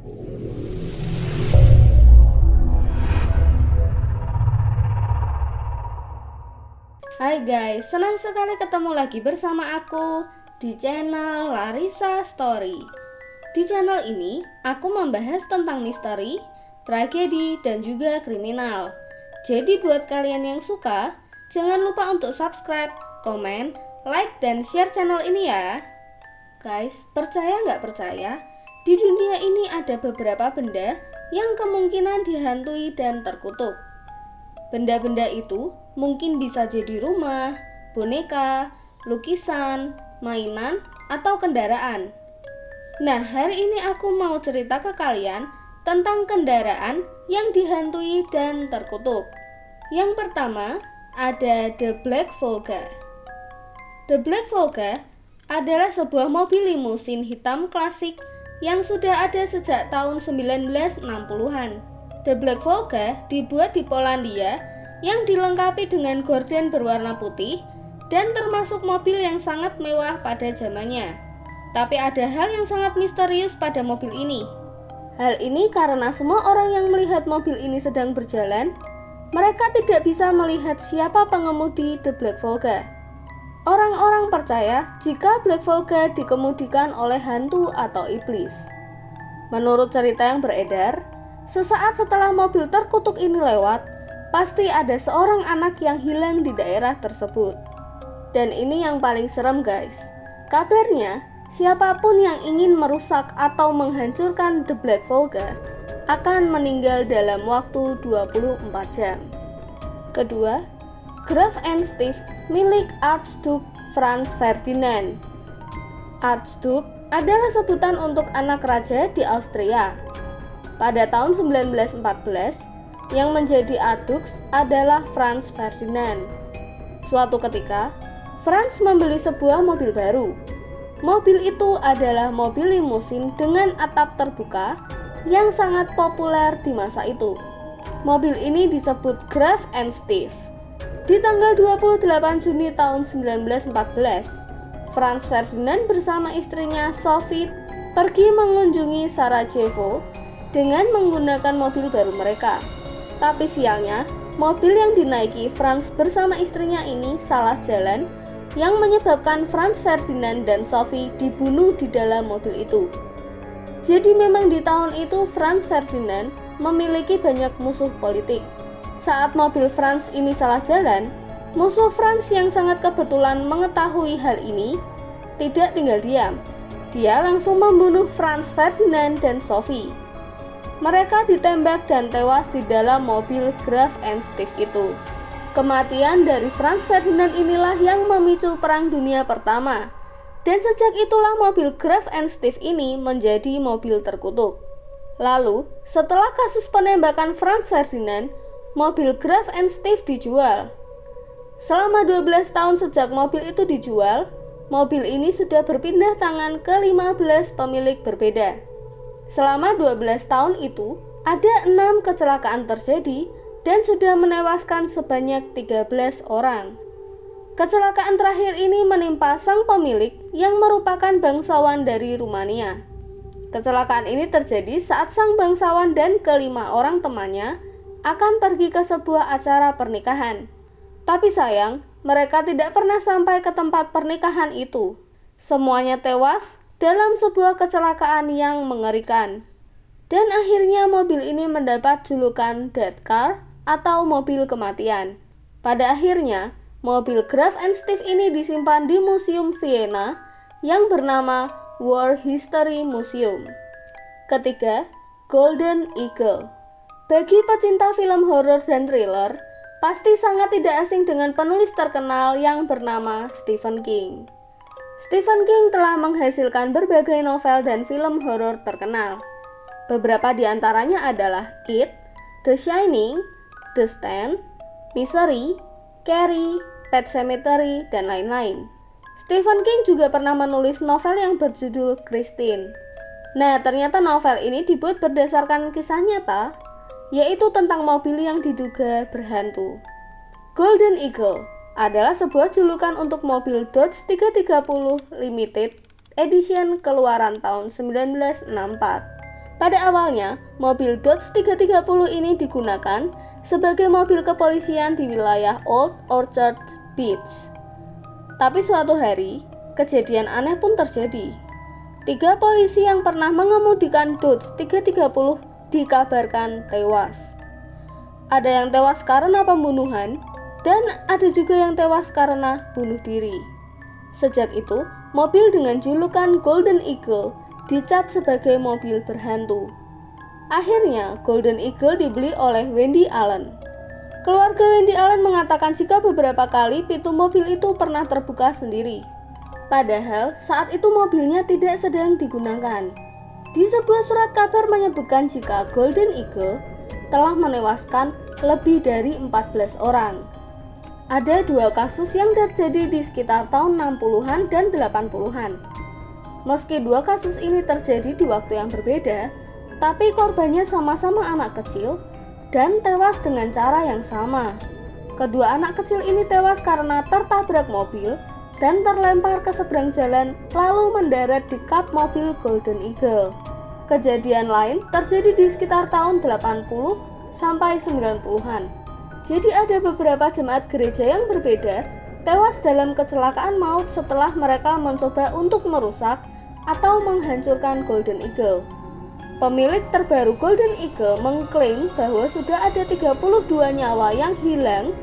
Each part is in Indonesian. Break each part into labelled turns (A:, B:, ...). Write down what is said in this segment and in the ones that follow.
A: Hai guys, senang sekali ketemu lagi bersama aku di channel Larissa Story. Di channel ini, aku membahas tentang misteri, tragedi, dan juga kriminal. Jadi buat kalian yang suka, jangan lupa untuk subscribe, komen, like, dan share channel ini ya. Guys, percaya nggak percaya, di dunia ini ada beberapa benda yang kemungkinan dihantui dan terkutuk. Benda-benda itu mungkin bisa jadi rumah, boneka, lukisan, mainan, atau kendaraan. Nah, hari ini aku mau cerita ke kalian tentang kendaraan yang dihantui dan terkutuk. Yang pertama, ada The Black Volga. The Black Volga adalah sebuah mobil limusin hitam klasik yang sudah ada sejak tahun 1960-an. The Black Volga dibuat di Polandia yang dilengkapi dengan gorden berwarna putih dan termasuk mobil yang sangat mewah pada zamannya. Tapi ada hal yang sangat misterius pada mobil ini. Hal ini karena semua orang yang melihat mobil ini sedang berjalan, mereka tidak bisa melihat siapa pengemudi The Black Volga. Orang-orang percaya jika Black Volga dikemudikan oleh hantu atau iblis. Menurut cerita yang beredar, sesaat setelah mobil terkutuk ini lewat, pasti ada seorang anak yang hilang di daerah tersebut. Dan ini yang paling serem guys. Kabarnya, siapapun yang ingin merusak atau menghancurkan The Black Volga akan meninggal dalam waktu 24 jam. Kedua, Graf and Steve milik Archduke Franz Ferdinand. Archduke adalah sebutan untuk anak raja di Austria. Pada tahun 1914, yang menjadi Archduke adalah Franz Ferdinand. Suatu ketika, Franz membeli sebuah mobil baru. Mobil itu adalah mobil limusin dengan atap terbuka yang sangat populer di masa itu. Mobil ini disebut Graf and Steve. Di tanggal 28 Juni tahun 1914, Franz Ferdinand bersama istrinya Sophie pergi mengunjungi Sarajevo dengan menggunakan mobil baru mereka. Tapi sialnya, mobil yang dinaiki Franz bersama istrinya ini salah jalan yang menyebabkan Franz Ferdinand dan Sophie dibunuh di dalam mobil itu. Jadi memang di tahun itu Franz Ferdinand memiliki banyak musuh politik. Saat mobil Franz ini salah jalan, musuh Franz yang sangat kebetulan mengetahui hal ini tidak tinggal diam. Dia langsung membunuh Franz Ferdinand dan Sophie. Mereka ditembak dan tewas di dalam mobil Graf and Steve itu. Kematian dari Franz Ferdinand inilah yang memicu Perang Dunia Pertama. Dan sejak itulah mobil Graf and Steve ini menjadi mobil terkutuk. Lalu, setelah kasus penembakan Franz Ferdinand, mobil Graf and Steve dijual. Selama 12 tahun sejak mobil itu dijual, mobil ini sudah berpindah tangan ke 15 pemilik berbeda. Selama 12 tahun itu, ada 6 kecelakaan terjadi dan sudah menewaskan sebanyak 13 orang. Kecelakaan terakhir ini menimpa sang pemilik yang merupakan bangsawan dari Rumania. Kecelakaan ini terjadi saat sang bangsawan dan kelima orang temannya akan pergi ke sebuah acara pernikahan. Tapi sayang, mereka tidak pernah sampai ke tempat pernikahan itu. Semuanya tewas dalam sebuah kecelakaan yang mengerikan. Dan akhirnya mobil ini mendapat julukan Death Car atau mobil kematian. Pada akhirnya, mobil Graf and Steve ini disimpan di Museum Vienna yang bernama War History Museum. Ketiga, Golden Eagle. Bagi pecinta film horor dan thriller, pasti sangat tidak asing dengan penulis terkenal yang bernama Stephen King. Stephen King telah menghasilkan berbagai novel dan film horor terkenal. Beberapa di antaranya adalah It, The Shining, The Stand, Misery, Carrie, Pet Sematary, dan lain-lain. Stephen King juga pernah menulis novel yang berjudul Christine. Nah, ternyata novel ini dibuat berdasarkan kisah nyata, yaitu tentang mobil yang diduga berhantu. Golden Eagle adalah sebuah julukan untuk mobil Dodge 330 Limited Edition keluaran tahun 1964. Pada awalnya, mobil Dodge 330 ini digunakan sebagai mobil kepolisian di wilayah Old Orchard Beach. Tapi suatu hari, kejadian aneh pun terjadi. 3 polisi yang pernah mengemudikan Dodge 330 dikabarkan tewas. Ada yang tewas karena pembunuhan, dan ada juga yang tewas karena bunuh diri. Sejak itu, mobil dengan julukan Golden Eagle dicap sebagai mobil berhantu. Akhirnya, Golden Eagle dibeli oleh Wendy Allen. Keluarga Wendy Allen mengatakan jika beberapa kali pintu mobil itu pernah terbuka sendiri. Padahal, saat itu mobilnya tidak sedang digunakan. Di sebuah surat kabar menyebutkan jika Golden Eagle telah menewaskan lebih dari 14 orang. Ada 2 kasus yang terjadi di sekitar tahun 60-an dan 80-an. Meski 2 kasus ini terjadi di waktu yang berbeda, tapi korbannya sama-sama anak kecil dan tewas dengan cara yang sama. Kedua anak kecil ini tewas karena tertabrak mobil dan terlempar ke seberang jalan lalu mendarat di kap mobil Golden Eagle. Kejadian lain terjadi di sekitar tahun 80 sampai 90-an. Jadi ada beberapa jemaat gereja yang berbeda tewas dalam kecelakaan maut setelah mereka mencoba untuk merusak atau menghancurkan Golden Eagle. Pemilik terbaru Golden Eagle mengklaim bahwa sudah ada 32 nyawa yang hilang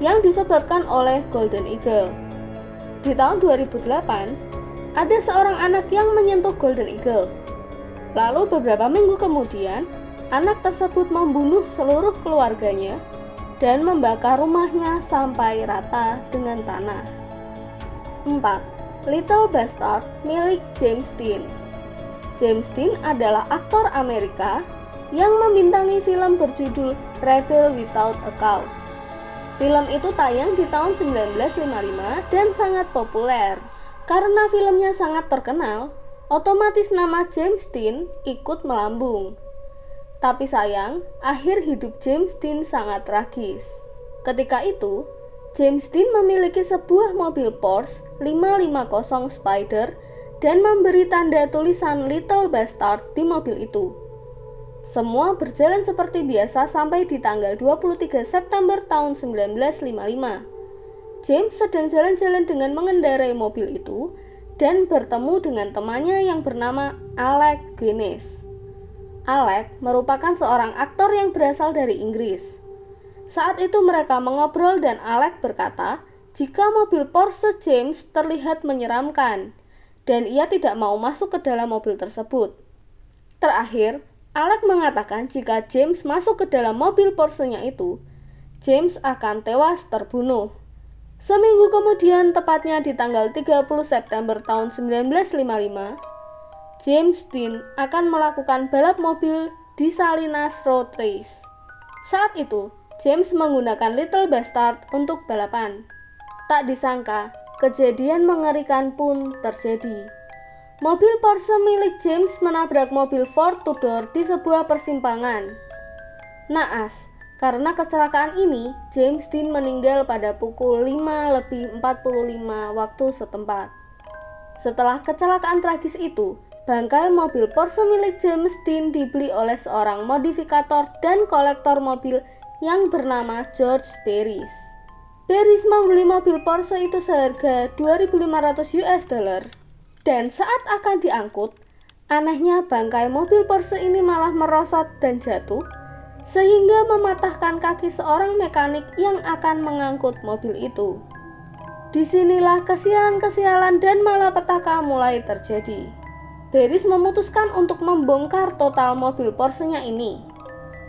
A: yang disebabkan oleh Golden Eagle. Di tahun 2008, ada seorang anak yang menyentuh Golden Eagle. Lalu beberapa minggu kemudian, anak tersebut membunuh seluruh keluarganya dan membakar rumahnya sampai rata dengan tanah. 4. Little Bastard milik James Dean. James Dean adalah aktor Amerika yang membintangi film berjudul Rebel Without a Cause. Film itu tayang di tahun 1955 dan sangat populer. Karena filmnya sangat terkenal, otomatis nama James Dean ikut melambung. Tapi sayang, akhir hidup James Dean sangat tragis. Ketika itu, James Dean memiliki sebuah mobil Porsche 550 Spider dan memberi tanda tulisan Little Bastard di mobil itu. Semua berjalan seperti biasa sampai di tanggal 23 September tahun 1955. James sedang jalan-jalan dengan mengendarai mobil itu dan bertemu dengan temannya yang bernama Alec Guinness. Alec merupakan seorang aktor yang berasal dari Inggris. Saat itu mereka mengobrol dan Alec berkata jika mobil Porsche James terlihat menyeramkan dan ia tidak mau masuk ke dalam mobil tersebut. Terakhir, Alec mengatakan jika James masuk ke dalam mobil Porsche-nya itu, James akan tewas terbunuh. Seminggu kemudian, tepatnya di tanggal 30 September tahun 1955, James Dean akan melakukan balap mobil di Salinas Road Race. Saat itu, James menggunakan Little Bastard untuk balapan. Tak disangka, kejadian mengerikan pun terjadi. Mobil Porsche milik James menabrak mobil Ford Tudor di sebuah persimpangan. Naas, karena kecelakaan ini, James Dean meninggal pada pukul 5:45 waktu setempat. Setelah kecelakaan tragis itu, bangkai mobil Porsche milik James Dean dibeli oleh seorang modifikator dan kolektor mobil yang bernama George Barris. Barris membeli mobil Porsche itu seharga $2.500 dan saat akan diangkut, anehnya bangkai mobil Porsche ini malah merosot dan jatuh sehingga mematahkan kaki seorang mekanik yang akan mengangkut mobil itu. Disinilah kesialan-kesialan dan malapetaka mulai terjadi. Barris memutuskan untuk membongkar total mobil Porsche-nya ini.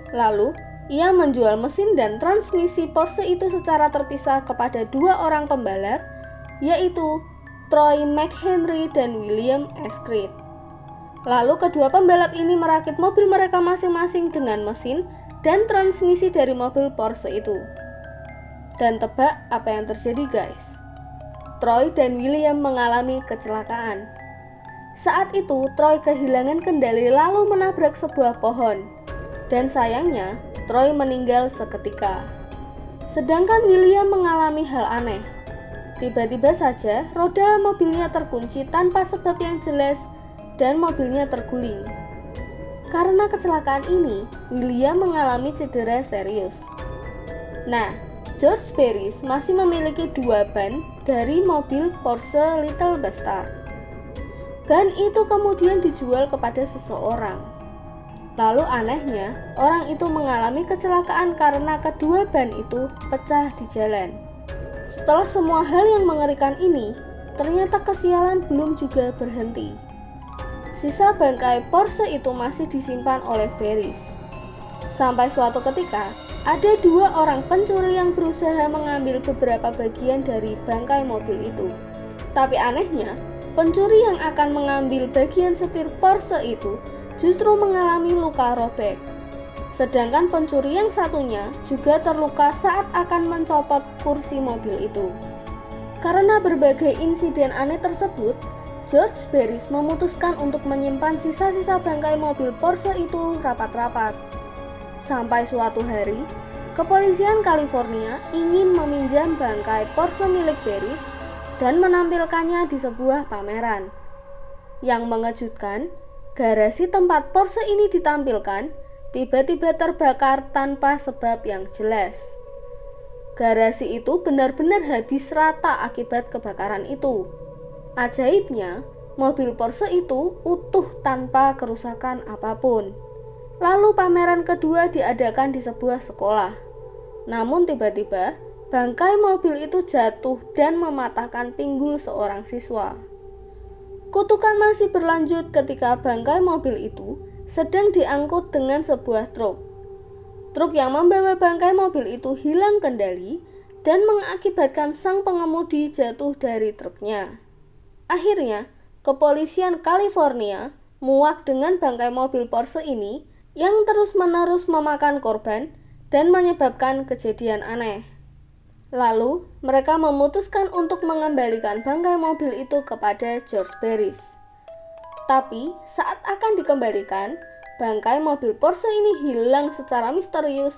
A: Lalu, ia menjual mesin dan transmisi Porsche itu secara terpisah kepada 2 orang pembalap, yaitu Troy McHenry dan William Escrit. Lalu kedua pembalap ini merakit mobil mereka masing-masing dengan mesin dan transmisi dari mobil Porsche itu. Dan tebak apa yang terjadi, guys? Troy dan William mengalami kecelakaan. Saat itu, Troy kehilangan kendali lalu menabrak sebuah pohon. Dan sayangnya, Troy meninggal seketika. Sedangkan William mengalami hal aneh. Tiba-tiba saja, roda mobilnya terkunci tanpa sebab yang jelas dan mobilnya terguling. Karena kecelakaan ini, William mengalami cedera serius. Nah, George Barris masih memiliki 2 ban dari mobil Porsche Little Bastard. Ban itu kemudian dijual kepada seseorang. Lalu anehnya, orang itu mengalami kecelakaan karena kedua ban itu pecah di jalan. Setelah semua hal yang mengerikan ini, ternyata kesialan belum juga berhenti. Sisa bangkai Porsche itu masih disimpan oleh Barris. Sampai suatu ketika, ada 2 orang pencuri yang berusaha mengambil beberapa bagian dari bangkai mobil itu. Tapi anehnya, pencuri yang akan mengambil bagian setir Porsche itu justru mengalami luka robek. Sedangkan pencuri yang satunya juga terluka saat akan mencopot kursi mobil itu. Karena berbagai insiden aneh tersebut, George Barris memutuskan untuk menyimpan sisa-sisa bangkai mobil Porsche itu rapat-rapat. Sampai suatu hari, kepolisian California ingin meminjam bangkai Porsche milik Barris dan menampilkannya di sebuah pameran. Yang mengejutkan, garasi tempat Porsche ini ditampilkan tiba-tiba terbakar tanpa sebab yang jelas. Garasi itu benar-benar habis rata akibat kebakaran itu. Ajaibnya, mobil Porsche itu utuh tanpa kerusakan apapun. Lalu pameran kedua diadakan di sebuah sekolah. Namun tiba-tiba, bangkai mobil itu jatuh dan mematahkan pinggul seorang siswa. Kutukan masih berlanjut ketika bangkai mobil itu sedang diangkut dengan sebuah truk. Truk yang membawa bangkai mobil itu hilang kendali dan mengakibatkan sang pengemudi jatuh dari truknya. Akhirnya, kepolisian California muak dengan bangkai mobil Porsche ini yang terus-menerus memakan korban dan menyebabkan kejadian aneh. Lalu, mereka memutuskan untuk mengembalikan bangkai mobil itu kepada George Barris. Tapi, saat akan dikembalikan, bangkai mobil Porsche ini hilang secara misterius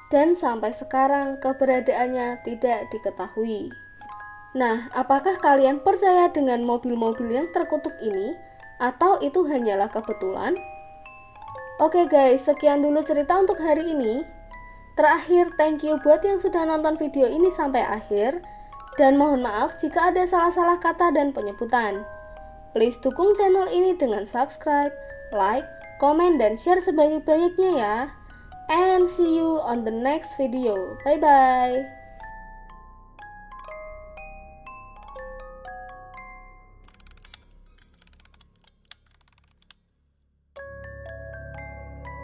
A: dan sampai sekarang keberadaannya tidak diketahui. Nah, apakah kalian percaya dengan mobil-mobil yang terkutuk ini? Atau itu hanyalah kebetulan? Oke guys, sekian dulu cerita untuk hari ini. Terakhir, thank you buat yang sudah nonton video ini sampai akhir. Dan mohon maaf jika ada salah-salah kata dan penyebutan. Please dukung channel ini dengan subscribe, like, komen, dan share sebanyak-banyaknya ya. And see you on the next video. Bye-bye.